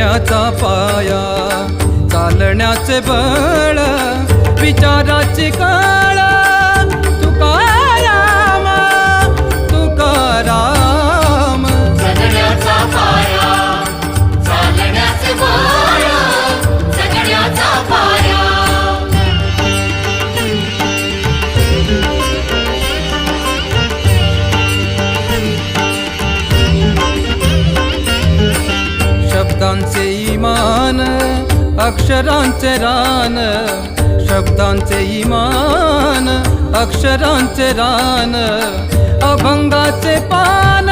जगण्याचा पाया, चालण्याचे बळ, विचाराची कळ, तुकाराम तुकाराम. जगण्याचा पाया, चालण्याचे बळ, जगण्याचा पाया. शब्दांचे इमान, अक्षरांचे रान, शब्दांचे इमान, अक्षरांचे रान, अभंगाचे पान,